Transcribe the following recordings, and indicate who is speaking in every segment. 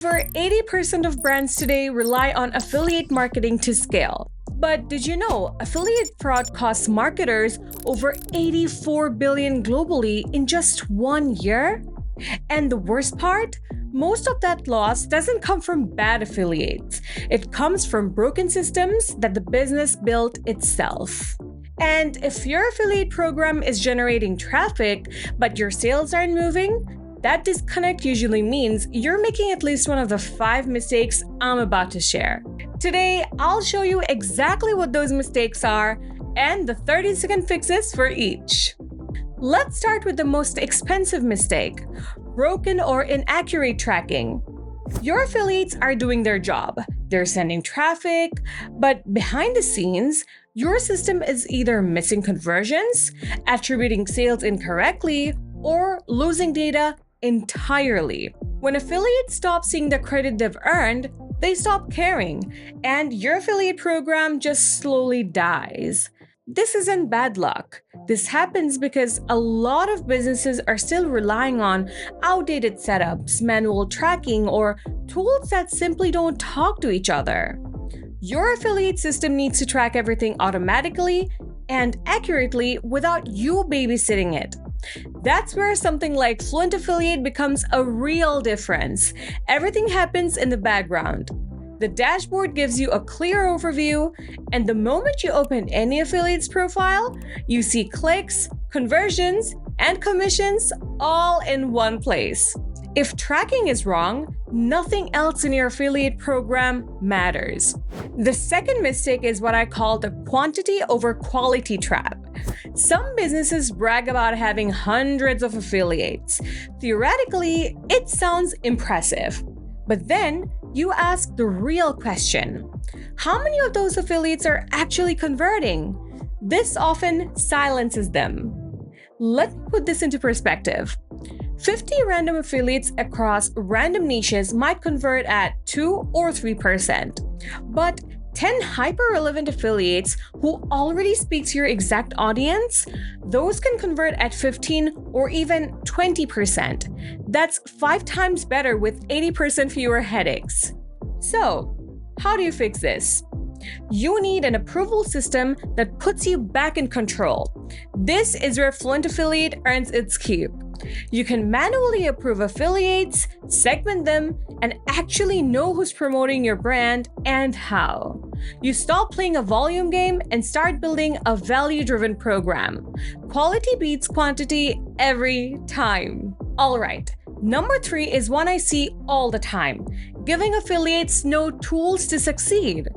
Speaker 1: Over 80% of brands today rely on affiliate marketing to scale. But did you know affiliate fraud costs marketers over 84 billion globally in just 1 year? And the worst part? Most of that loss doesn't come from bad affiliates. It comes from broken systems that the business built itself. And if your affiliate program is generating traffic, but your sales aren't moving, that disconnect usually means you're making at least one of the 5 mistakes I'm about to share. Today, I'll show you exactly what those mistakes are and the 30-second fixes for each. Let's start with the most expensive mistake: broken or inaccurate tracking. Your affiliates are doing their job. They're sending traffic, but behind the scenes, your system is either missing conversions, attributing sales incorrectly, or losing data entirely. When affiliates stop seeing the credit they've earned, they stop caring, and your affiliate program just slowly dies. This isn't bad luck. This happens because a lot of businesses are still relying on outdated setups, manual tracking, or tools that simply don't talk to each other. Your affiliate system needs to track everything automatically and accurately without you babysitting it. That's where something like Fluent Affiliate becomes a real difference. Everything happens in the background. The dashboard gives you a clear overview, and the moment you open any affiliate's profile, you see clicks, conversions, and commissions all in one place. If tracking is wrong, nothing else in your affiliate program matters. The second mistake is what I call the quantity over quality trap. Some businesses brag about having hundreds of affiliates. Theoretically, it sounds impressive. But then you ask the real question: how many of those affiliates are actually converting? This often silences them. Let me put this into perspective. 50 random affiliates across random niches might convert at 2 or 3%, but 10 hyper-relevant affiliates who already speak to your exact audience, those can convert at 15 or even 20%. That's 5 times better with 80% fewer headaches. So, how do you fix this? You need an approval system that puts you back in control. This is where Fluent Affiliate earns its keep. You can manually approve affiliates, segment them, and actually know who's promoting your brand and how. You stop playing a volume game and start building a value-driven program. Quality beats quantity every time. Alright, number 3 is one I see all the time: giving affiliates no tools to succeed.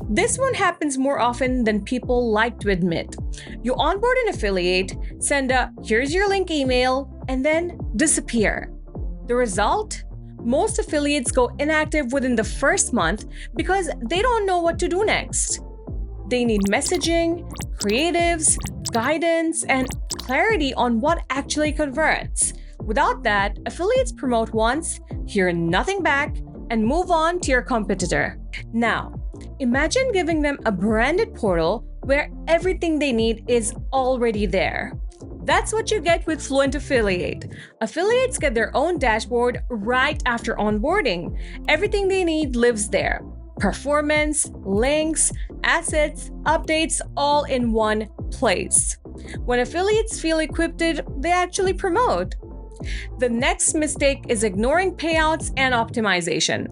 Speaker 1: This one happens more often than people like to admit. You onboard an affiliate, send a "here's your link" email, and then disappear. The result? Most affiliates go inactive within the first month because they don't know what to do next. They need messaging, creatives, guidance, and clarity on what actually converts. Without that, affiliates promote once, hear nothing back, and move on to your competitor. Now, imagine giving them a branded portal where everything they need is already there. That's what you get with Fluent Affiliate. Affiliates get their own dashboard right after onboarding. Everything they need lives there: performance, links, assets, updates, all in one place. When affiliates feel equipped, they actually promote. The next mistake is ignoring payouts and optimization.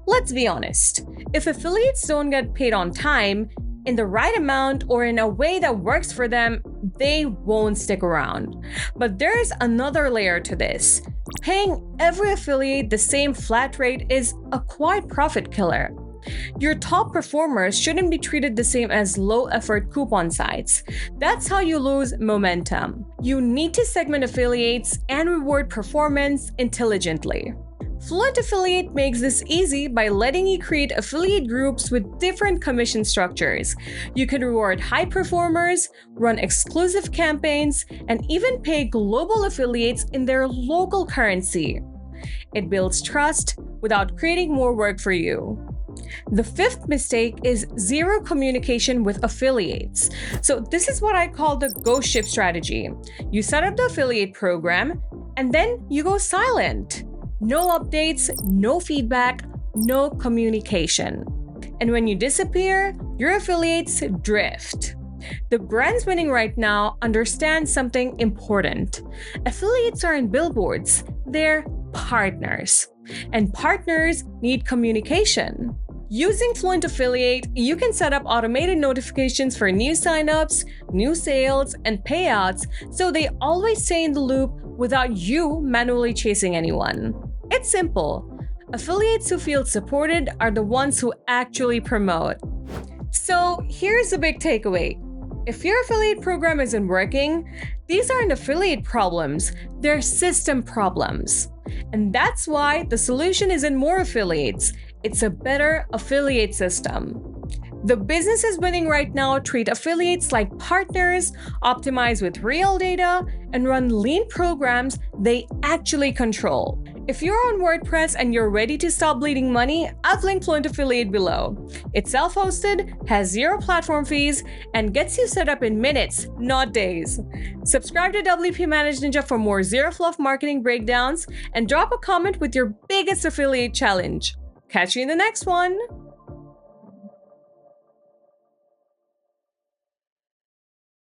Speaker 1: Let's be honest. If affiliates don't get paid on time, in the right amount, or in a way that works for them, they won't stick around. But there's another layer to this. Paying every affiliate the same flat rate is a quiet profit killer. Your top performers shouldn't be treated the same as low-effort coupon sites. That's how you lose momentum. You need to segment affiliates and reward performance intelligently. Fluent Affiliate makes this easy by letting you create affiliate groups with different commission structures. You can reward high performers, run exclusive campaigns, and even pay global affiliates in their local currency. It builds trust without creating more work for you. The fifth mistake is zero communication with affiliates. So this is what I call the ghost ship strategy. You set up the affiliate program, and then you go silent. No updates, no feedback, no communication. And when you disappear, your affiliates drift. The brands winning right now understand something important. Affiliates aren't billboards, they're partners. And partners need communication. Using Fluent Affiliate, you can set up automated notifications for new signups, new sales, and payouts so they always stay in the loop without you manually chasing anyone. It's simple. Affiliates who feel supported are the ones who actually promote. So here's the big takeaway. If your affiliate program isn't working, these aren't affiliate problems, they're system problems. And that's why the solution isn't more affiliates, it's a better affiliate system. The businesses winning right now treat affiliates like partners, optimize with real data, and run lean programs they actually control. If you're on WordPress and you're ready to stop bleeding money, I've linked Fluent Affiliate below. It's self-hosted, has zero platform fees, and gets you set up in minutes, not days. Subscribe to WPManageNinja for more zero fluff marketing breakdowns, and drop a comment with your biggest affiliate challenge. Catch you in the next one!